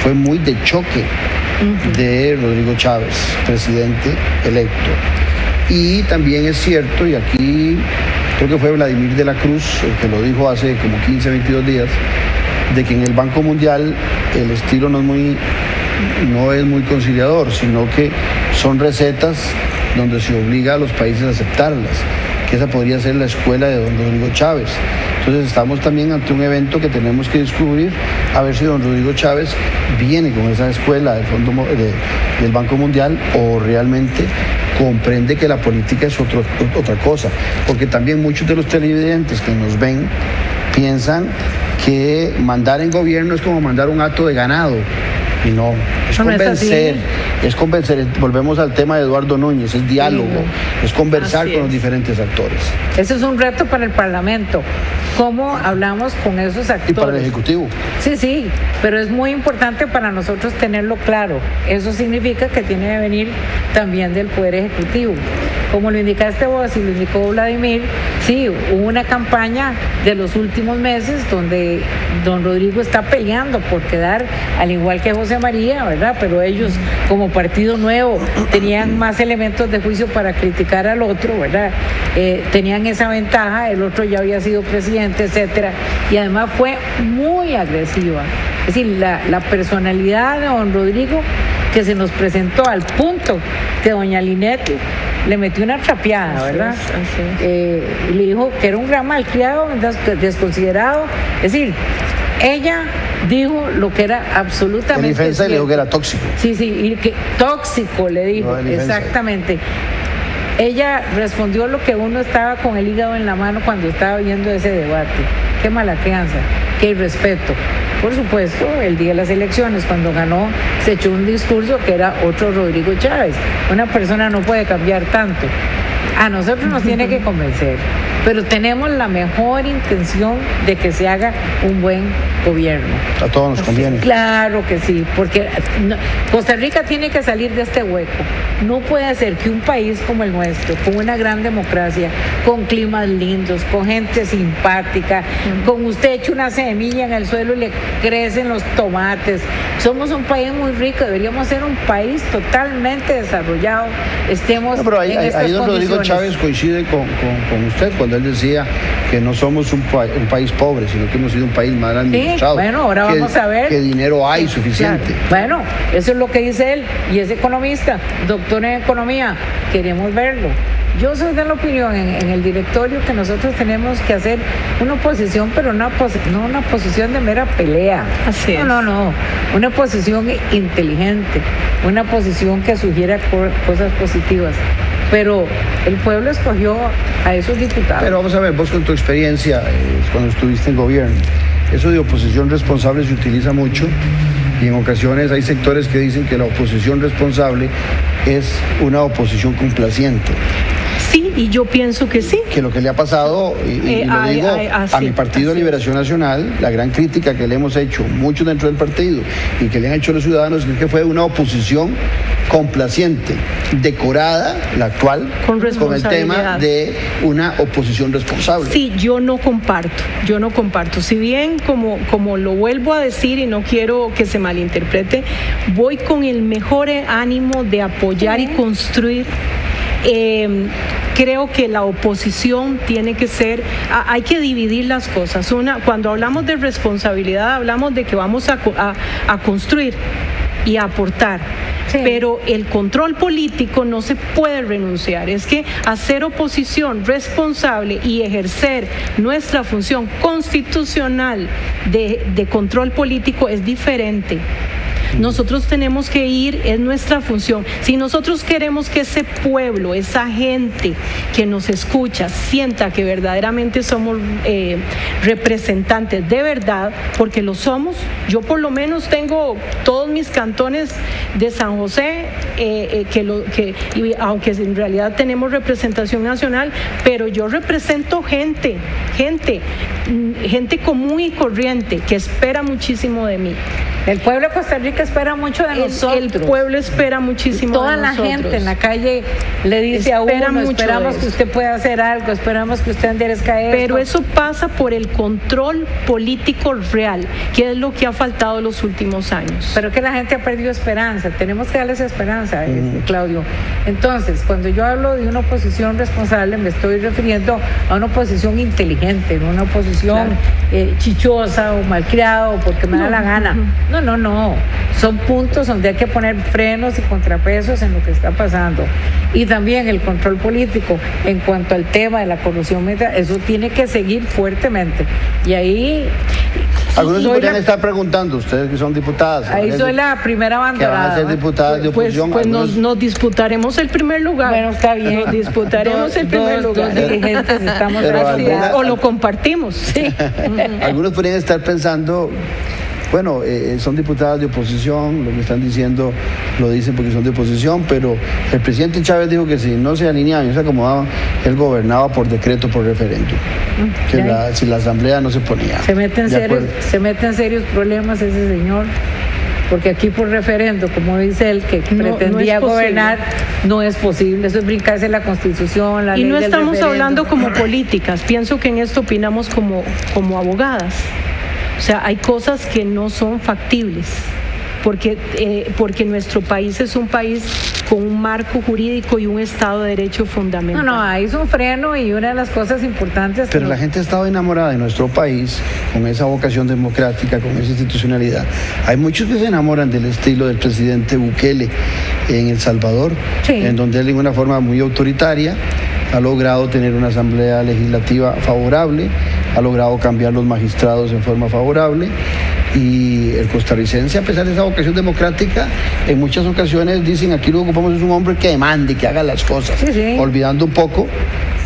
fue muy de choque de Rodrigo Chávez, presidente electo. Y también es cierto, y aquí creo que fue Vladimir de la Cruz el que lo dijo hace como 15, 22 días, de que en el Banco Mundial el estilo no es muy conciliador, sino que son recetas donde se obliga a los países a aceptarlas, que esa podría ser la escuela de don Rodrigo Chávez. Entonces estamos también ante un evento que tenemos que descubrir, a ver si don Rodrigo Chávez viene con esa escuela del Banco Mundial o realmente comprende que la política es otra cosa, porque también muchos de los televidentes que nos ven piensan que mandar en gobierno es como mandar un hato de ganado, y no, es convencer, volvemos al tema de Eduardo Núñez, es diálogo, es conversar con los diferentes actores. Eso es un reto para el Parlamento, cómo hablamos con esos actores. Y para el Ejecutivo. Sí, pero es muy importante para nosotros tenerlo claro. Eso significa que tiene que venir también del Poder Ejecutivo. Como lo indicaste vos y lo indicó Vladimir, sí, hubo una campaña de los últimos meses donde don Rodrigo está peleando por quedar, al igual que José María, ¿verdad? Pero ellos, como partido nuevo, tenían más elementos de juicio para criticar al otro, ¿verdad? Tenían esa ventaja, el otro ya había sido presidente, etcétera, y además fue muy agresiva. Es decir, la personalidad de don Rodrigo que se nos presentó al punto que doña Linet le metió una trapeada, ¿verdad? Y le dijo que era un gran malcriado, desconsiderado. Es decir, ella dijo lo que era absolutamente en defensa le dijo que era tóxico. Sí, y que tóxico le dijo, exactamente. Ella respondió lo que uno estaba con el hígado en la mano cuando estaba viendo ese debate. Qué mala crianza, qué irrespeto. Por supuesto, el día de las elecciones, cuando ganó, se echó un discurso que era otro Rodrigo Chávez. Una persona no puede cambiar tanto. A nosotros nos tiene que convencer, pero tenemos la mejor intención de que se haga un buen gobierno. A todos nos conviene. Claro que sí, porque Costa Rica tiene que salir de este hueco. No puede ser que un país como el nuestro, con una gran democracia, con climas lindos, con gente simpática, con usted echa una semilla en el suelo y le crecen los tomates. Somos un país muy rico, deberíamos ser un país totalmente desarrollado. Estemos en estas don Rodrigo Chávez coincide con usted cuando él decía que no somos un país pobre, sino que hemos sido un país mal administrado. Sí, bueno, ahora vamos a ver. Que dinero hay suficiente. Claro. Bueno, eso es lo que dice él, y es economista, doctor en economía, queremos verlo. Yo soy de la opinión en el directorio que nosotros tenemos que hacer una oposición, pero no una oposición de mera pelea. Así es. No, una oposición inteligente, una oposición que sugiera cosas positivas. Pero el pueblo escogió a esos diputados. Pero vamos a ver, vos con tu experiencia cuando estuviste en gobierno, eso de oposición responsable se utiliza mucho y en ocasiones hay sectores que dicen que la oposición responsable es una oposición complaciente. Sí, y yo pienso que sí. Que lo que le ha pasado, y lo digo a mi partido Liberación Nacional, la gran crítica que le hemos hecho muchos dentro del partido y que le han hecho los ciudadanos es que fue una oposición complaciente, decorada, la actual, con el tema de una oposición responsable. Sí, yo no comparto. Si bien, como lo vuelvo a decir y no quiero que se malinterprete, voy con el mejor ánimo de apoyar y construir. Creo que la oposición tiene que ser, hay que dividir las cosas. Cuando hablamos de responsabilidad, hablamos de que vamos a construir y a aportar. Sí. Pero el control político no se puede renunciar. Es que hacer oposición responsable y ejercer nuestra función constitucional de control político es diferente. Nosotros tenemos que ir, es nuestra función. Si nosotros queremos que ese pueblo, esa gente que nos escucha, sienta que verdaderamente somos representantes de verdad, porque lo somos. Yo por lo menos tengo todos mis cantones de San José, aunque en realidad tenemos representación nacional, pero yo represento gente común y corriente que espera muchísimo de mí. El pueblo de Costa Rica espera mucho de nosotros. El pueblo espera muchísimo Toda de nosotros. la gente en la calle le dice a uno, esperamos que usted pueda hacer algo, esperamos que usted enderezca esto. Pero eso pasa por el control político real, que es lo que ha faltado los últimos años. Pero que la gente ha perdido esperanza, tenemos que darles esperanza, Claudio. Entonces, cuando yo hablo de una oposición responsable, me estoy refiriendo a una oposición inteligente, no una oposición chichosa o malcriada o porque me da la gana. No. Son puntos donde hay que poner frenos y contrapesos en lo que está pasando. Y también el control político en cuanto al tema de la corrupción, eso tiene que seguir fuertemente. Y ahí... Algunos podrían estar preguntando, ustedes que son diputadas. Ahí soy la primera bandera. Que van a ser diputadas de oposición. Pues nos disputaremos el primer lugar. Bueno, está bien. Nos disputaremos el primer lugar. Dirigentes estamos o lo compartimos. Sí. Algunos podrían estar pensando... Bueno, son diputadas de oposición, lo que están diciendo lo dicen porque son de oposición, pero el presidente Chávez dijo que si no se alineaban y no se acomodaban, él gobernaba por decreto, por referéndum, si la asamblea no se ponía. Se mete en serios problemas ese señor, porque aquí por referendo, como dice él, que pretendía gobernar, no es posible. Eso es brincarse la Constitución, la ley del referéndum. Y no estamos hablando como políticas, pienso que en esto opinamos como abogadas. O sea, hay cosas que no son factibles, porque nuestro país es un país con un marco jurídico y un Estado de Derecho fundamental. No, ahí es un freno y una de las cosas importantes... Pero la gente ha estado enamorada de nuestro país, con esa vocación democrática, con esa institucionalidad. Hay muchos que se enamoran del estilo del presidente Bukele en El Salvador, en donde él, de una forma muy autoritaria, ha logrado tener una asamblea legislativa favorable, ha logrado cambiar los magistrados en forma favorable, y el costarricense, a pesar de esa vocación democrática, en muchas ocasiones dicen: aquí lo que ocupamos es un hombre que demande, que haga las cosas, olvidando un poco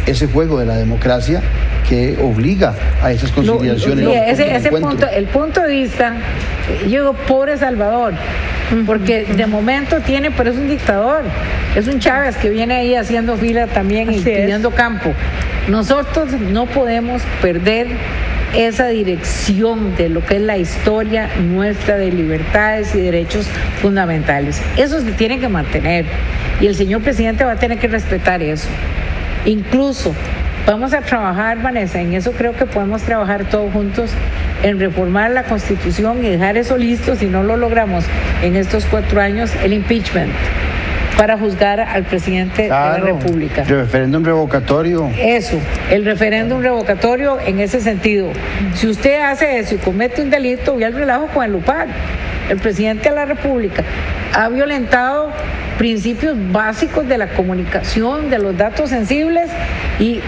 ese juego de la democracia que obliga a esas conciliaciones. El punto de vista, yo digo, pobre Salvador, porque de momento pero es un dictador, es un Chávez que viene ahí haciendo fila también y pidiendo campo. Nosotros no podemos perder esa dirección de lo que es la historia nuestra de libertades y derechos fundamentales. Eso se tiene que mantener y el señor presidente va a tener que respetar eso. Incluso vamos a trabajar, Vanessa, en eso creo que podemos trabajar todos juntos, en reformar la Constitución y dejar eso listo, si no lo logramos en estos 4 años, el impeachment, para juzgar al presidente de la República. El referéndum revocatorio. Eso, el referéndum revocatorio en ese sentido. Si usted hace eso y comete un delito, voy al relajo con el LUPAC. El presidente de la República ha violentado principios básicos de la comunicación, de los datos sensibles, y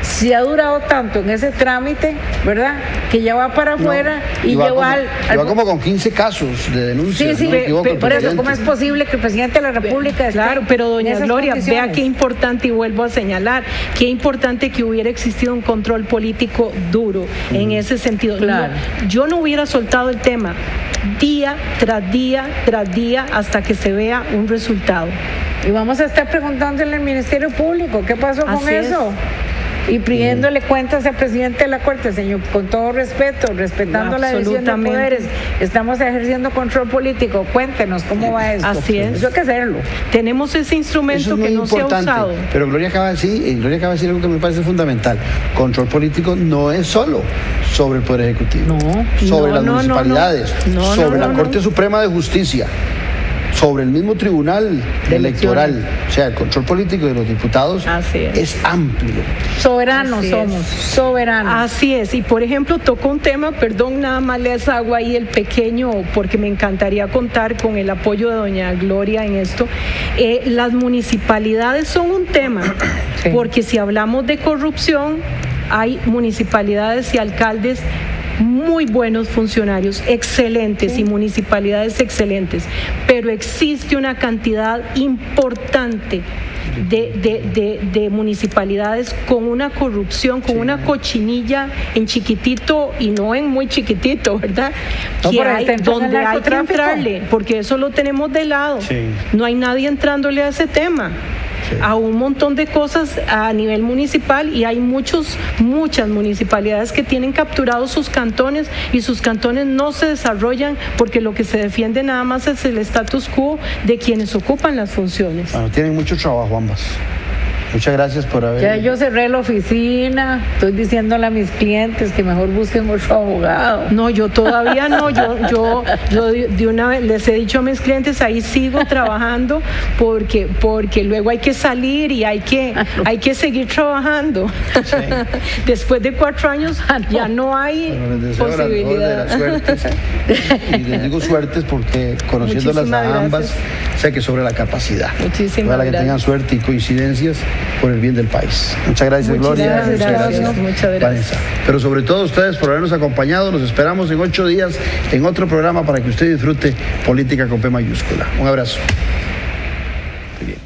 se ha durado tanto en ese trámite, ¿verdad?, que ya va para afuera y lleva como con 15 casos de denuncias. Sí, por eso, ¿cómo es posible que el presidente de la República esté? Claro, pero doña Gloria, vea qué importante, y vuelvo a señalar, qué importante que hubiera existido un control político duro en ese sentido. Claro. No, yo no hubiera soltado el tema día tras día tras día hasta que se vea un resultado. Y vamos a estar preguntándole al Ministerio Público, ¿qué pasó con eso? Y pidiéndole cuentas al presidente de la Corte, señor, con todo respeto, respetando la división de poderes, estamos ejerciendo control político, cuéntenos cómo va esto. Así es. Eso hay que hacerlo. Tenemos ese instrumento que no se ha usado. Pero Gloria acaba de decir algo que me parece fundamental. Control político no es solo sobre el Poder Ejecutivo, sobre las municipalidades, sobre la Corte Suprema de Justicia, sobre el mismo Tribunal Electoral. O sea, el control político de los diputados es amplio. Soberanos somos, soberanos. Así es, y por ejemplo tocó un tema, perdón, nada más les hago ahí el pequeño, porque me encantaría contar con el apoyo de doña Gloria en esto. Las municipalidades son un tema, porque si hablamos de corrupción, hay municipalidades y alcaldes muy buenos funcionarios, excelentes, y municipalidades excelentes, pero existe una cantidad importante de municipalidades con una corrupción, con una cochinilla en chiquitito y no en muy chiquitito, ¿verdad? Donde hay que entrarle, porque eso lo tenemos de lado. No hay nadie entrándole a ese tema. A un montón de cosas a nivel municipal, y hay muchas municipalidades que tienen capturados sus cantones, y sus cantones no se desarrollan porque lo que se defiende nada más es el status quo de quienes ocupan las funciones. Bueno, tienen mucho trabajo ambas. Muchas gracias por haber... Ya yo cerré la oficina, estoy diciéndole a mis clientes que mejor busquen otro abogado. No, yo todavía no, yo de una vez les he dicho a mis clientes, ahí sigo trabajando porque luego hay que salir y hay que seguir trabajando. Sí. Después de 4 años ya no hay posibilidad. De las suertes. Y les digo suertes porque conociéndolas a ambas, sé que sobre la capacidad. Muchísimas gracias. Que tengan suerte y coincidencias por el bien del país. Muchas gracias, Gloria. Muchas gracias. Vanessa. Pero sobre todo ustedes por habernos acompañado. Los esperamos en 8 días en otro programa para que usted disfrute política con P mayúscula. Un abrazo. Muy bien.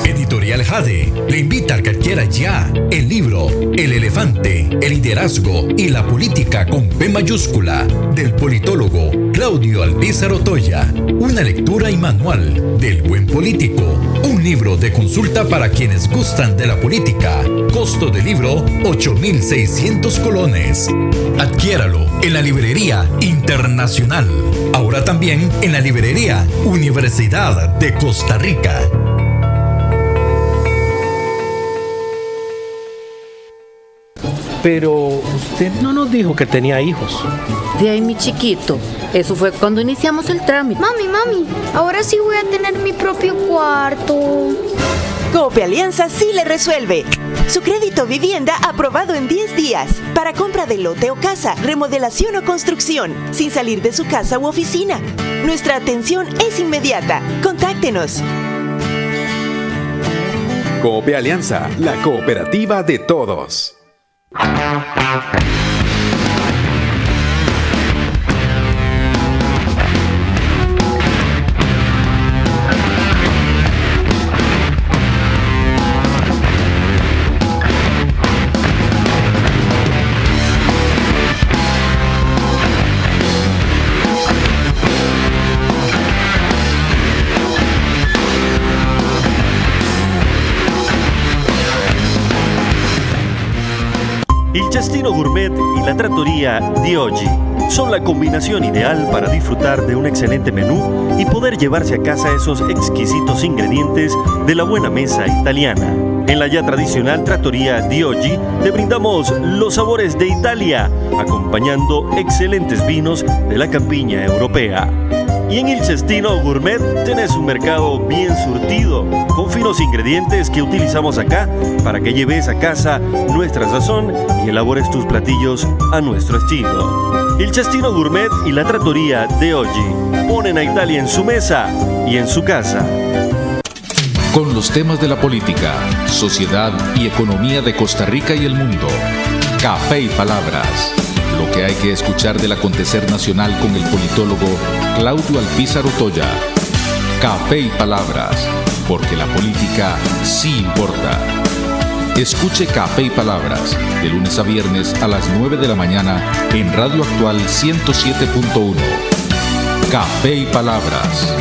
Editorial Jade le invita a que adquiera ya el libro El elefante, el liderazgo y la política con P mayúscula del politólogo Claudio Alpizar Otoya. Una lectura y manual del buen político. Un libro de consulta para quienes gustan de la política. Costo del libro 8,600 colones. Adquiéralo en la librería Internacional. Ahora también en la librería Universidad de Costa Rica. Pero usted no nos dijo que tenía hijos. De ahí, mi chiquito. Eso fue cuando iniciamos el trámite. Mami, ahora sí voy a tener mi propio cuarto. Cope Alianza sí le resuelve. Su crédito vivienda aprobado en 10 días. Para compra de lote o casa, remodelación o construcción, sin salir de su casa u oficina. Nuestra atención es inmediata. Contáctenos. Cope Alianza, la cooperativa de todos. Il Cestino Gourmet y la Trattoria di oggi son la combinación ideal para disfrutar de un excelente menú y poder llevarse a casa esos exquisitos ingredientes de la buena mesa italiana. En la ya tradicional Trattoria di oggi te brindamos los sabores de Italia, acompañando excelentes vinos de la campiña europea. Y en Il Cestino Gourmet tenés un mercado bien surtido, con finos ingredientes que utilizamos acá para que lleves a casa nuestra sazón y elabores tus platillos a nuestro estilo. Il Cestino Gourmet y la Trattoria di oggi ponen a Italia en su mesa y en su casa. Con los temas de la política, sociedad y economía de Costa Rica y el mundo. Café y Palabras. Lo que hay que escuchar del acontecer nacional con el politólogo Claudio Alpizar Otoya. Café y Palabras, porque la política sí importa. Escuche Café y Palabras de lunes a viernes a las 9 de la mañana en Radio Actual 107.1. Café y Palabras.